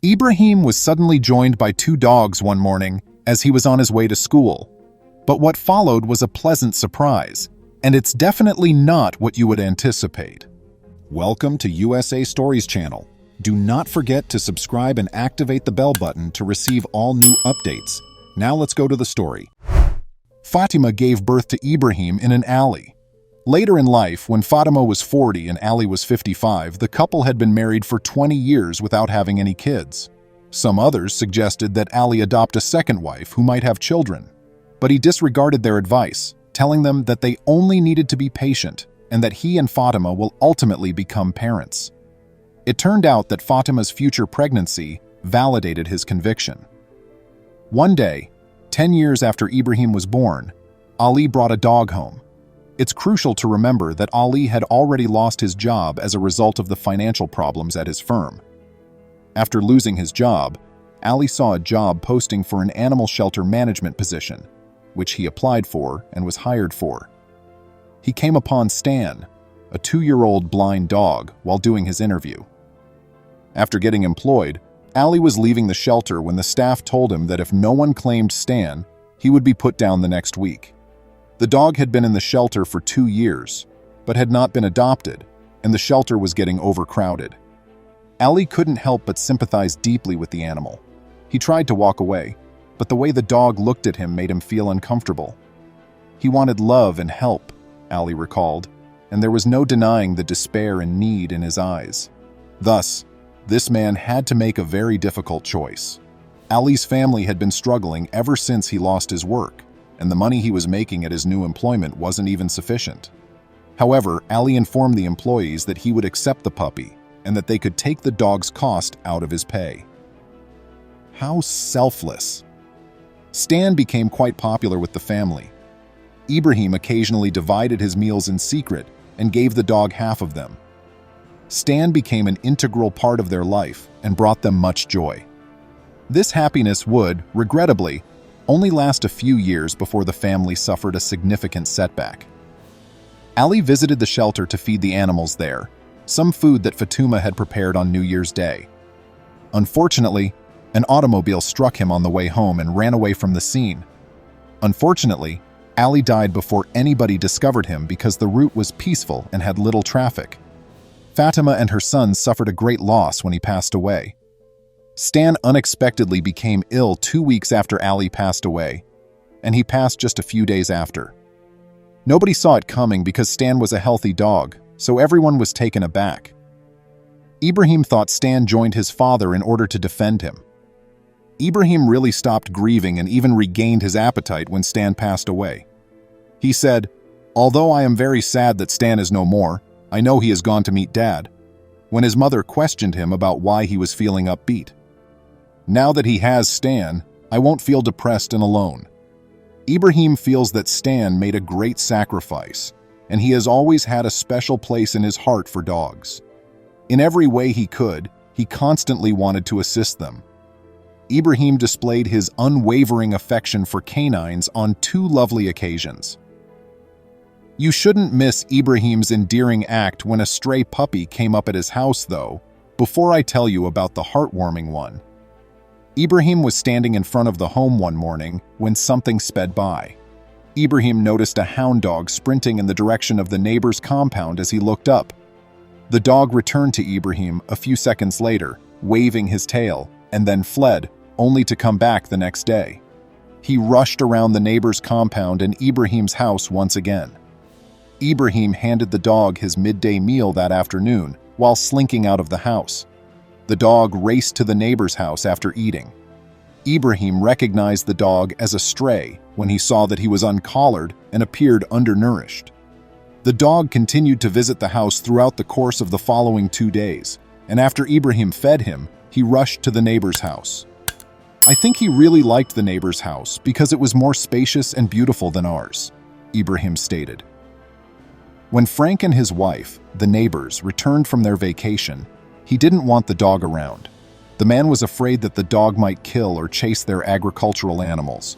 Ibrahim was suddenly joined by two dogs one morning as he was on his way to school. But what followed was a pleasant surprise, and it's definitely not what you would anticipate. Welcome to USA Stories channel. Do not forget to subscribe and activate the bell button to receive all new updates. Now let's go to the story. Fatima gave birth to Ibrahim in an alley. Later in life, when Fatima was 40 and Ali was 55, the couple had been married for 20 years without having any kids. Some others suggested that Ali adopt a second wife who might have children, but he disregarded their advice, telling them that they only needed to be patient and that he and Fatima will ultimately become parents. It turned out that Fatima's future pregnancy validated his conviction. One day, 10 years after Ibrahim was born, Ali brought a dog home. It's crucial to remember that Ali had already lost his job as a result of the financial problems at his firm. After losing his job, Ali saw a job posting for an animal shelter management position, which he applied for and was hired for. He came upon Stan, a 2-year-old blind dog, while doing his interview. After getting employed, Ali was leaving the shelter when the staff told him that if no one claimed Stan, he would be put down the next week. The dog had been in the shelter for 2 years, but had not been adopted, and the shelter was getting overcrowded. Ali couldn't help but sympathize deeply with the animal. He tried to walk away, but the way the dog looked at him made him feel uncomfortable. He wanted love and help, Ali recalled, and there was no denying the despair and need in his eyes. Thus, this man had to make a very difficult choice. Ali's family had been struggling ever since he lost his work, and the money he was making at his new employment wasn't even sufficient. However, Ali informed the employees that he would accept the puppy and that they could take the dog's cost out of his pay. How selfless! Stan became quite popular with the family. Ibrahim occasionally divided his meals in secret and gave the dog half of them. Stan became an integral part of their life and brought them much joy. This happiness would, regrettably, only last a few years before the family suffered a significant setback. Ali visited the shelter to feed the animals there, some food that Fatima had prepared on New Year's Day. Unfortunately, an automobile struck him on the way home and ran away from the scene. Unfortunately, Ali died before anybody discovered him because the route was peaceful and had little traffic. Fatima and her son suffered a great loss when he passed away. Stan unexpectedly became ill 2 weeks after Ali passed away, and he passed just a few days after. Nobody saw it coming because Stan was a healthy dog, so everyone was taken aback. Ibrahim thought Stan joined his father in order to defend him. Ibrahim really stopped grieving and even regained his appetite when Stan passed away. He said, "Although I am very sad that Stan is no more, I know he has gone to meet Dad," when his mother questioned him about why he was feeling upbeat. "Now that he has Stan, I won't feel depressed and alone." Ibrahim feels that Stan made a great sacrifice, and he has always had a special place in his heart for dogs. In every way he could, he constantly wanted to assist them. Ibrahim displayed his unwavering affection for canines on 2 lovely occasions. You shouldn't miss Ibrahim's endearing act when a stray puppy came up at his house, though, before I tell you about the heartwarming one. Ibrahim was standing in front of the home one morning when something sped by. Ibrahim noticed a hound dog sprinting in the direction of the neighbor's compound as he looked up. The dog returned to Ibrahim a few seconds later, waving his tail, and then fled, only to come back the next day. He rushed around the neighbor's compound and Ibrahim's house once again. Ibrahim handed the dog his midday meal that afternoon while slinking out of the house. The dog raced to the neighbor's house after eating. Ibrahim recognized the dog as a stray when he saw that he was uncollared and appeared undernourished. The dog continued to visit the house throughout the course of the following 2 days, and after Ibrahim fed him, he rushed to the neighbor's house. "I think he really liked the neighbor's house because it was more spacious and beautiful than ours," Ibrahim stated. When Frank and his wife, the neighbors, returned from their vacation, he didn't want the dog around. The man was afraid that the dog might kill or chase their agricultural animals.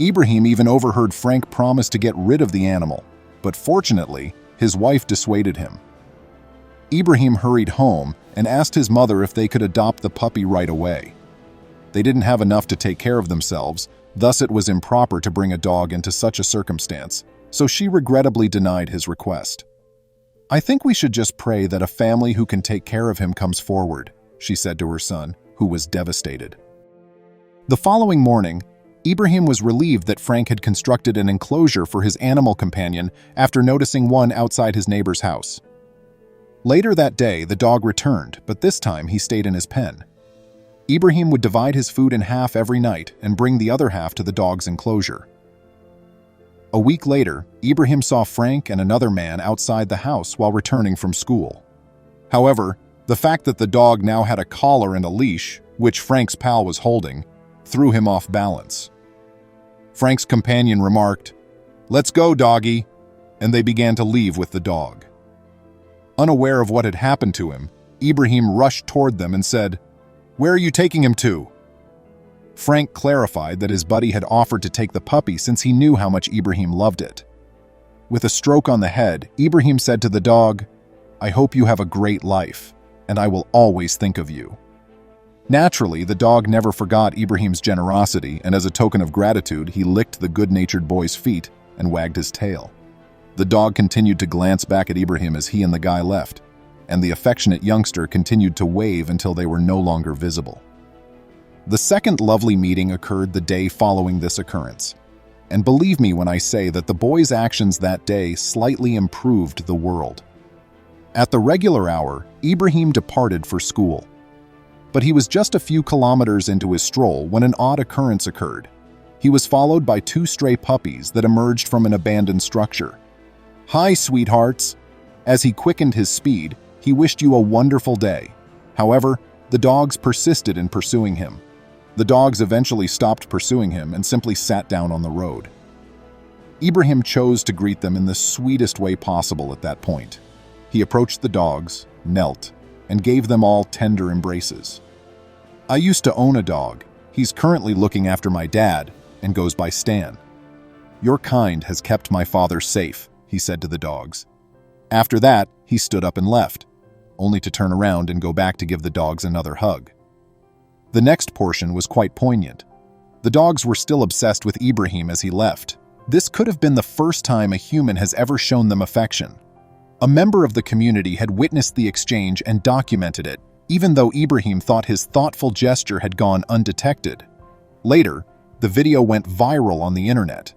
Ibrahim even overheard Frank promise to get rid of the animal, but fortunately, his wife dissuaded him. Ibrahim hurried home and asked his mother if they could adopt the puppy right away. They didn't have enough to take care of themselves, thus it was improper to bring a dog into such a circumstance, so she regrettably denied his request. "I think we should just pray that a family who can take care of him comes forward," she said to her son, who was devastated. The following morning, Ibrahim was relieved that Frank had constructed an enclosure for his animal companion after noticing one outside his neighbor's house. Later that day, the dog returned, but this time he stayed in his pen. Ibrahim would divide his food in half every night and bring the other half to the dog's enclosure. A week later, Ibrahim saw Frank and another man outside the house while returning from school. However, the fact that the dog now had a collar and a leash, which Frank's pal was holding, threw him off balance. Frank's companion remarked, "Let's go, doggy," and they began to leave with the dog. Unaware of what had happened to him, Ibrahim rushed toward them and said, "Where are you taking him to?" Frank clarified that his buddy had offered to take the puppy since he knew how much Ibrahim loved it. With a stroke on the head, Ibrahim said to the dog, "I hope you have a great life, and I will always think of you." Naturally, the dog never forgot Ibrahim's generosity, and as a token of gratitude, he licked the good-natured boy's feet and wagged his tail. The dog continued to glance back at Ibrahim as he and the guy left, and the affectionate youngster continued to wave until they were no longer visible. The second lovely meeting occurred the day following this occurrence, and believe me when I say that the boy's actions that day slightly improved the world. At the regular hour, Ibrahim departed for school. But he was just a few kilometers into his stroll when an odd occurrence occurred. He was followed by two stray puppies that emerged from an abandoned structure. "Hi, sweethearts." As he quickened his speed, he wished you a wonderful day. However, the dogs persisted in pursuing him. The dogs eventually stopped pursuing him and simply sat down on the road. Ibrahim chose to greet them in the sweetest way possible at that point. He approached the dogs, knelt, and gave them all tender embraces. "I used to own a dog. He's currently looking after my dad and goes by Stan. Your kind has kept my father safe," he said to the dogs. After that, he stood up and left, only to turn around and go back to give the dogs another hug. The next portion was quite poignant. The dogs were still obsessed with Ibrahim as he left. This could have been the first time a human has ever shown them affection. A member of the community had witnessed the exchange and documented it, even though Ibrahim thought his thoughtful gesture had gone undetected. Later, the video went viral on the internet.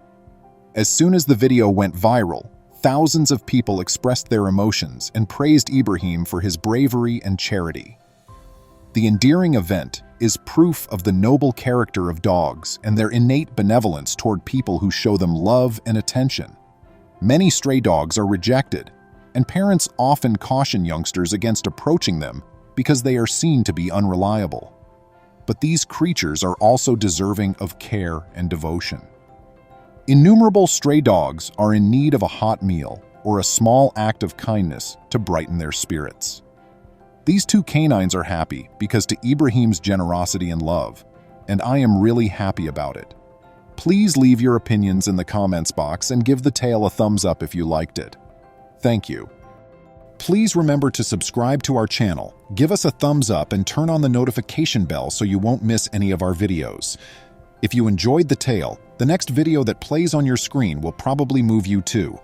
As soon as the video went viral, thousands of people expressed their emotions and praised Ibrahim for his bravery and charity. The endearing event is proof of the noble character of dogs and their innate benevolence toward people who show them love and attention. Many stray dogs are rejected, and parents often caution youngsters against approaching them because they are seen to be unreliable. But these creatures are also deserving of care and devotion. Innumerable stray dogs are in need of a hot meal or a small act of kindness to brighten their spirits. These two canines are happy because to Ibrahim's generosity and love, and I am really happy about it. Please leave your opinions in the comments box and give the tale a thumbs up if you liked it. Thank you. Please remember to subscribe to our channel, give us a thumbs up, and turn on the notification bell so you won't miss any of our videos. If you enjoyed the tale, the next video that plays on your screen will probably move you too.